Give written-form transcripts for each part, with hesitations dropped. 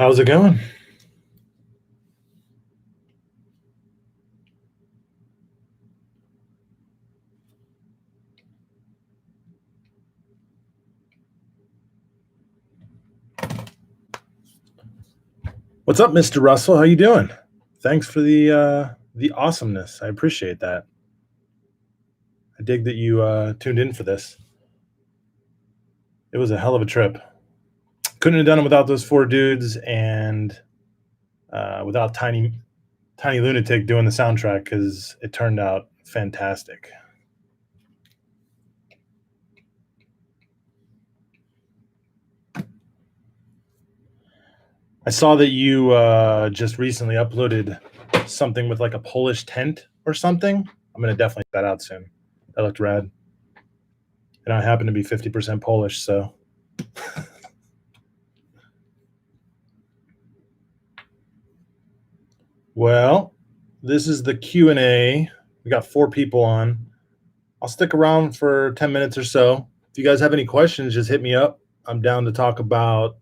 How's it going? What's up, Mr. Russell? How you doing? Thanks for the awesomeness. I appreciate that. I dig that you tuned in for this. It was a hell of a trip. Couldn't have done it without those four dudes and without Tiny Lunatic doing the soundtrack because it turned out fantastic. I saw that you just recently uploaded something with like a Polish tent or something. I'm gonna definitely check that out soon. That looked rad. And I happen to be 50% Polish, so well, this is the Q&A. We got four people on. I'll stick around for 10 minutes or so. If you guys have any questions, just hit me up. I'm down to talk about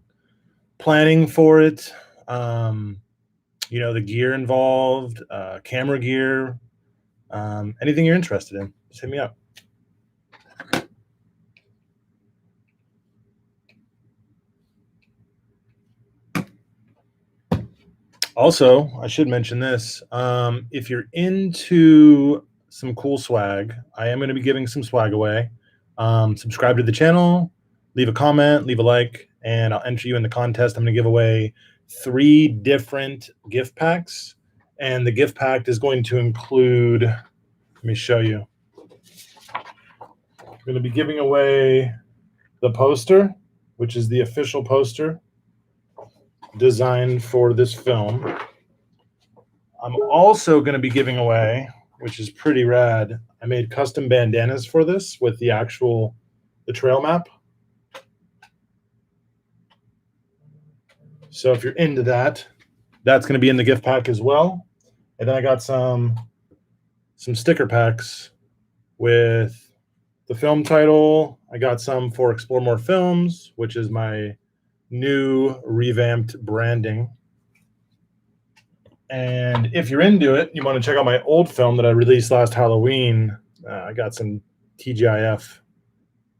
planning for it, the gear involved, camera gear, anything you're interested in, just hit me up. Also, I should mention this. If you're into some cool swag, I am going to be giving some swag away. Subscribe to the channel, leave a comment, leave a like, and I'll enter you in the contest. I'm going to give away 3 different gift packs, and the gift pack is going to include, let me show you. I'm going to be giving away the poster, which is the official poster designed for this film. I'm also going to be giving away, which is pretty rad, I made custom bandanas for this with the trail map. So if you're into that, that's going to be in the gift pack as well. And then I got some sticker packs with the film title. I got some for Explore More Films, which is my new revamped branding. And if you're into it, you want to check out my old film that I released last Halloween. I got some TGIF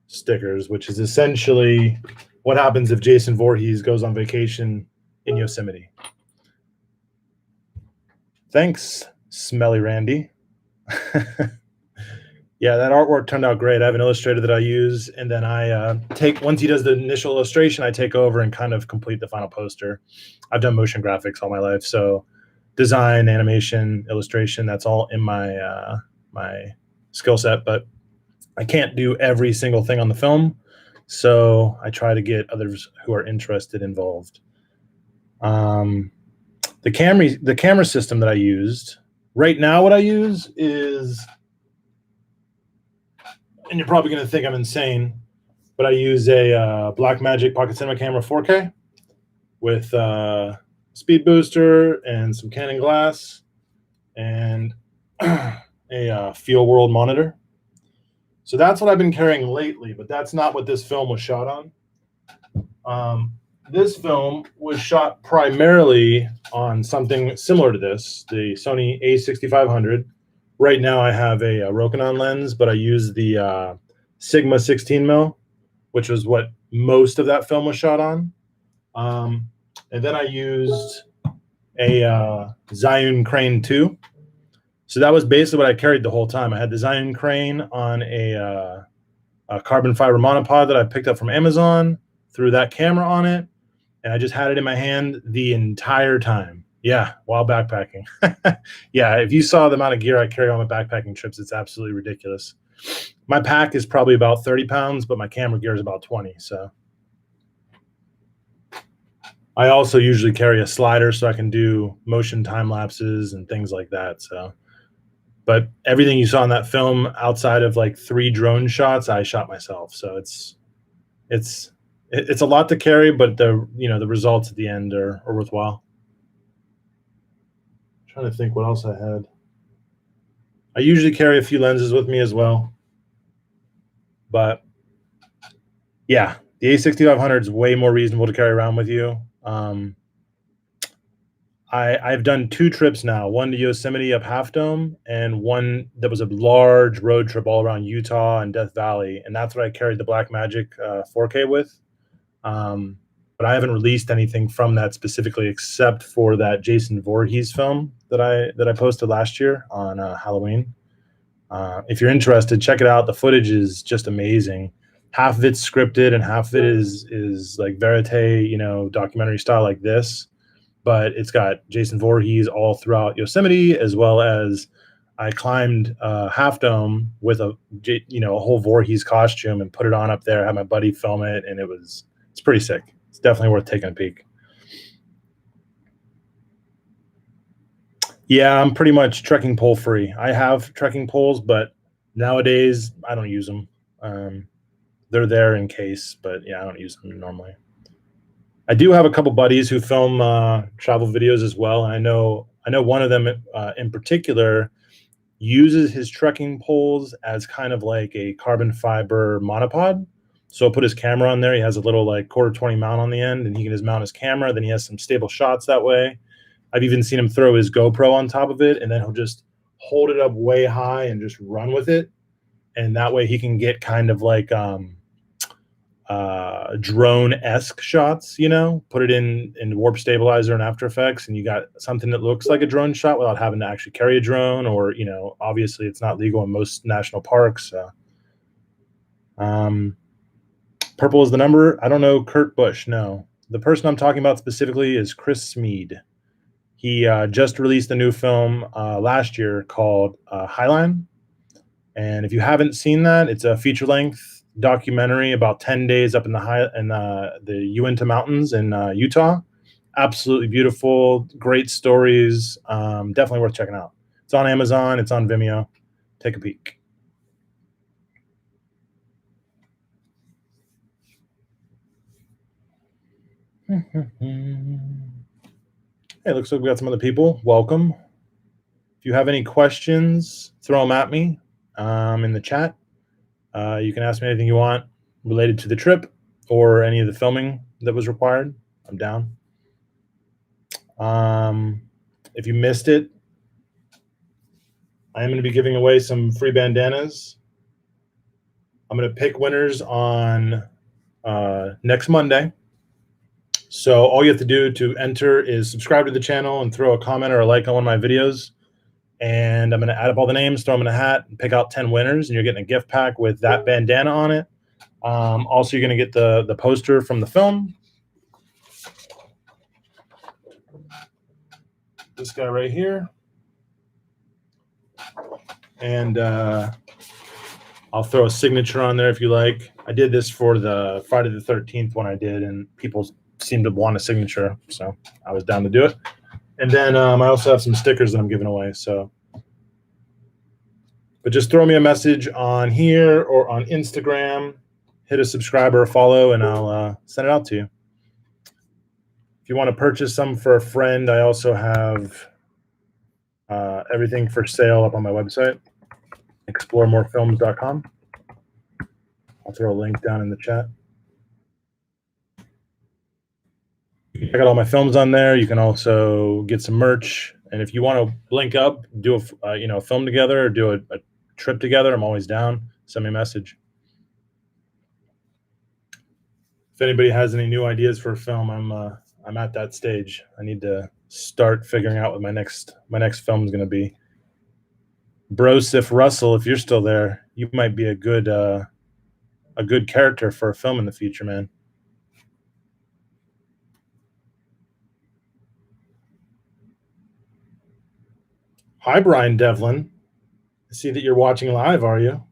stickers, which is essentially what happens if Jason Voorhees goes on vacation in Yosemite. Thanks, Smelly Randy. Yeah, that artwork turned out great. I have an illustrator that I use, and then I once he does the initial illustration, I take over and kind of complete the final poster. I've done motion graphics all my life, so design, animation, illustration, that's all in my my skill set, but I can't do every single thing on the film, so I try to get others who are interested involved. The camera system that I used, right now what I use is, and you're probably going to think I'm insane, but I use a Blackmagic Pocket Cinema Camera 4K with speed booster and some Canon glass and a Feel World monitor. So that's what I've been carrying lately, but that's not what this film was shot on. This film was shot primarily on something similar to this, the Sony A6500. Right now I have a Rokinon lens, but I use the Sigma 16mm, which was what most of that film was shot on. And then I used a Zhiyun Crane 2. So that was basically what I carried the whole time. I had the Zhiyun Crane on a carbon fiber monopod that I picked up from Amazon, threw that camera on it, and I just had it in my hand the entire time. Yeah, while backpacking. Yeah, if you saw the amount of gear I carry on my backpacking trips, it's absolutely ridiculous. My pack is probably about 30 pounds, but my camera gear is about 20, so. I also usually carry a slider so I can do motion time lapses and things like that, so. But everything you saw in that film outside of like 3 drone shots, I shot myself. So it's a lot to carry, but the results at the end are worthwhile. I'm trying to think what else I had. I usually carry a few lenses with me as well. But yeah, the A6500 is way more reasonable to carry around with you. I've done 2 trips now, one to Yosemite up Half Dome and one that was a large road trip all around Utah and Death Valley, and that's what I carried the Blackmagic, 4K with. Um, but I haven't released anything from that specifically except for that Jason Voorhees film that I posted last year on, Halloween. If you're interested, check it out. The footage is just amazing. Half of it's scripted and half of it is like verite, documentary style like this. But it's got Jason Voorhees all throughout Yosemite, as well as I climbed Half Dome with a whole Voorhees costume and put it on up there. Had my buddy film it, and it's pretty sick. It's definitely worth taking a peek. Yeah, I'm pretty much trekking pole free. I have trekking poles, but nowadays I don't use them. Um, they're there in case, but yeah, I don't use them normally. I do have a couple buddies who film travel videos as well, and I know one of them in particular uses his trekking poles as kind of like a carbon fiber monopod. So I'll put his camera on there. He has a little like quarter 20 mount on the end, and he can just mount his camera. Then he has some stable shots that way. I've even seen him throw his GoPro on top of it, and then he'll just hold it up way high and just run with it. And that way he can get kind of like drone-esque shots, put it in warp stabilizer and After Effects, and you got something that looks like a drone shot without having to actually carry a drone, or obviously it's not legal in most national parks. Um, Purple is the number. I don't know Kurt Busch. No, the person I'm talking about specifically is Chris Smead. He just released a new film last year called Highline, and if you haven't seen that, it's a feature-length documentary about 10 days up in the Uinta Mountains in Utah. Absolutely beautiful, great stories. Definitely worth checking out. It's on Amazon. It's on Vimeo. Take a peek. Hey, looks like we got some other people. Welcome. If you have any questions, throw them at me in the chat. You can ask me anything you want related to the trip or any of the filming that was required. I'm down. If you missed it, I am going to be giving away some free bandanas. I'm going to pick winners on next Monday. So all you have to do to enter is subscribe to the channel and throw a comment or a like on one of my videos. And I'm going to add up all the names, throw them in a hat, and pick out 10 winners, and you're getting a gift pack with that bandana on it. Also, you're going to get the poster from the film. This guy right here. And I'll throw a signature on there if you like. I did this for the Friday the 13th one I did, and people seemed to want a signature, so I was down to do it. And then I also have some stickers that I'm giving away. But just throw me a message on here or on Instagram. Hit a subscribe or a follow, and I'll send it out to you. If you want to purchase some for a friend, I also have everything for sale up on my website, exploremorefilms.com. I'll throw a link down in the chat. I got all my films on there. You can also get some merch, and if you want to link up, do a film together, or do a trip together, I'm always down. Send me a message. If anybody has any new ideas for a film, I'm at that stage. I need to start figuring out what my next film is going to be. Brosif Russell, if you're still there, you might be a good character for a film in the future, man. Hi, Brian Devlin. I see that you're watching live, are you?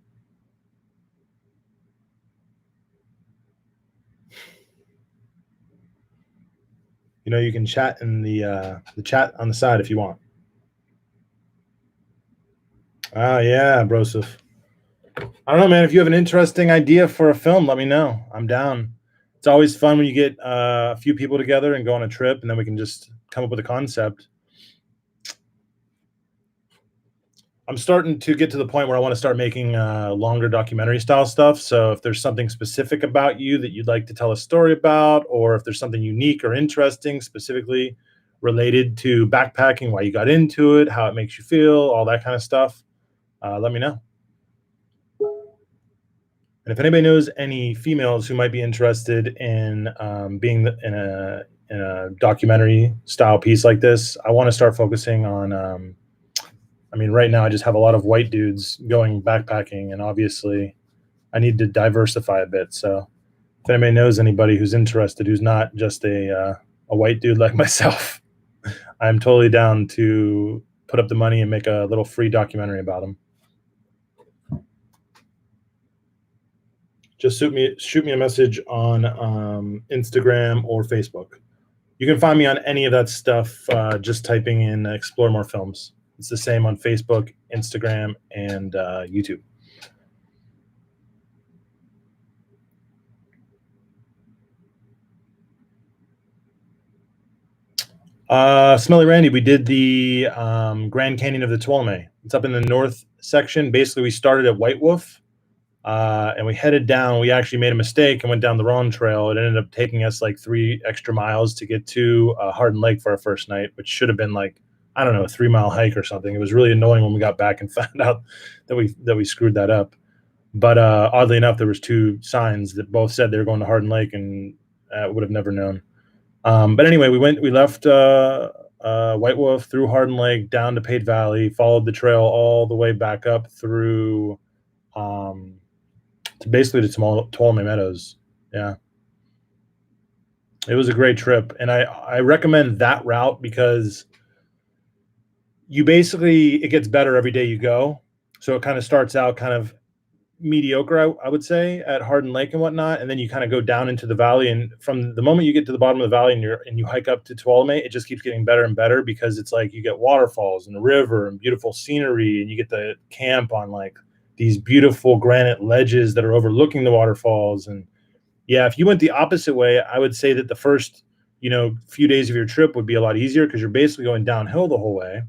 You can chat in the chat on the side if you want. Yeah, Brosif. I don't know, man. If you have an interesting idea for a film, let me know. I'm down. It's always fun when you get a few people together and go on a trip, and then we can just come up with a concept. I'm starting to get to the point where I want to start making longer documentary style stuff. So if there's something specific about you that you'd like to tell a story about, or if there's something unique or interesting specifically related to backpacking, why you got into it, how it makes you feel, all that kind of stuff, let me know. And if anybody knows any females who might be interested in being in a documentary style piece like this, I want to start focusing on. I mean, right now I just have a lot of white dudes going backpacking, and obviously I need to diversify a bit. So if anybody knows anybody who's interested, who's not just a white dude like myself, I'm totally down to put up the money and make a little free documentary about them. Just shoot me a message on Instagram or Facebook. You can find me on any of that stuff. Just typing in "Explore More Films." It's the same on Facebook, Instagram, and YouTube. Smelly Randy, we did the Grand Canyon of the Tuolumne. It's up in the north section. Basically, we started at White Wolf, and we headed down. We actually made a mistake and went down the wrong trail. It ended up taking us like 3 extra miles to get to Hardin Lake for our first night, which should have been like, I don't know, a 3-mile hike or something. It was really annoying when we got back and found out that we screwed that up. But oddly enough, there was 2 signs that both said they were going to Hardin Lake, and would have never known. But anyway, we left White Wolf through Hardin Lake down to Pate Valley, followed the trail all the way back up through to basically to Tuolumne Meadows. Yeah, it was a great trip, and I recommend that route because you basically, it gets better every day you go. So it kind of starts out kind of mediocre, I would say, at Hardin Lake and whatnot, and then you kind of go down into the valley. And from the moment you get to the bottom of the valley and you hike up to Tuolumne, it just keeps getting better and better because it's like you get waterfalls and a river and beautiful scenery, and you get to camp on like these beautiful granite ledges that are overlooking the waterfalls. And yeah, if you went the opposite way, I would say that the first few days of your trip would be a lot easier because you're basically going downhill the whole way.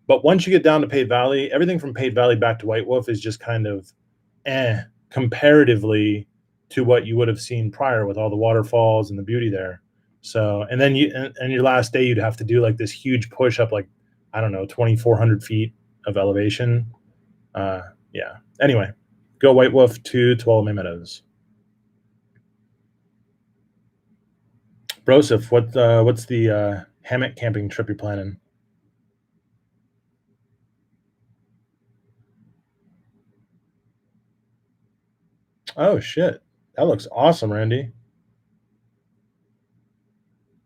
But once you get down to Pate Valley, everything from Pate Valley back to White Wolf is just kind of comparatively to what you would have seen prior with all the waterfalls and the beauty there. So, and then and your last day, you'd have to do like this huge push up, like, I don't know, 2,400 feet of elevation. Yeah. Anyway, go White Wolf to Tuolumne Meadows. Broseph, what's the hammock camping trip you're planning? Oh shit, that looks awesome, Randy.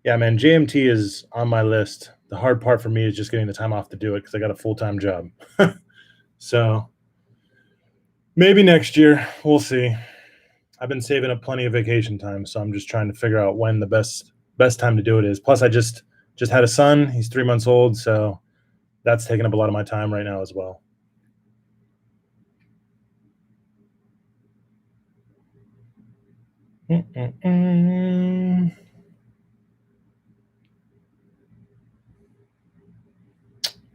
Yeah, man, JMT is on my list. The hard part for me is just getting the time off to do it because I got a full-time job. So maybe next year, we'll see. I've been saving up plenty of vacation time, so I'm just trying to figure out when the best time to do it is. Plus, I just had a son. He's 3 months old, so that's taking up a lot of my time right now as well.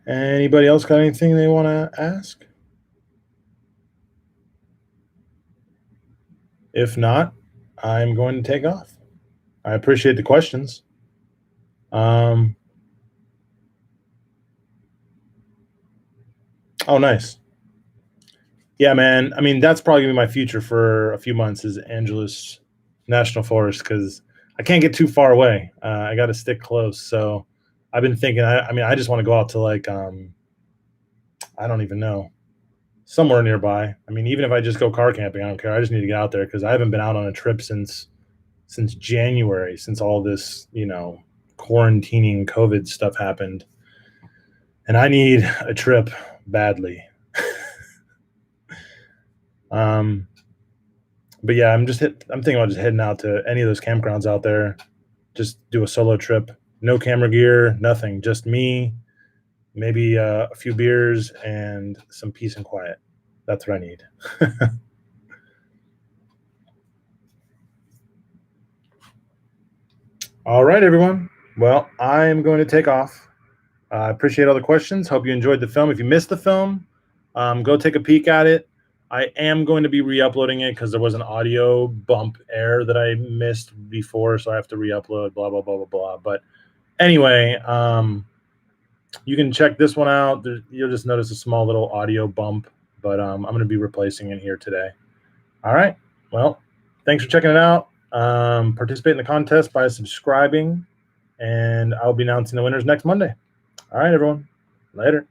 Anybody else got anything they want to ask? If not, I'm going to take off. I appreciate the questions. Oh, nice. Yeah, man. I mean, that's probably gonna be my future for a few months is Angeles National Forest because I can't get too far away. I got to stick close. So I've been thinking. I mean, I just want to go out to like I don't even know, somewhere nearby. I mean, even if I just go car camping, I don't care. I just need to get out there because I haven't been out on a trip since January, since all this quarantining COVID stuff happened, and I need a trip badly. But yeah, I'm thinking about just heading out to any of those campgrounds out there, just do a solo trip, no camera gear, nothing, just me, maybe a few beers and some peace and quiet. That's what I need. All right, everyone. Well, I am going to take off. I appreciate all the questions. Hope you enjoyed the film. If you missed the film, go take a peek at it. I am going to be re-uploading it because there was an audio bump error that I missed before, so I have to re-upload, blah, blah, blah, blah, blah. But Anyway, you can check this one out. You'll just notice a small little audio bump, but I'm going to be replacing it here today. All right. Well, thanks for checking it out. Participate in the contest by subscribing, and I'll be announcing the winners next Monday. All right, everyone. Later.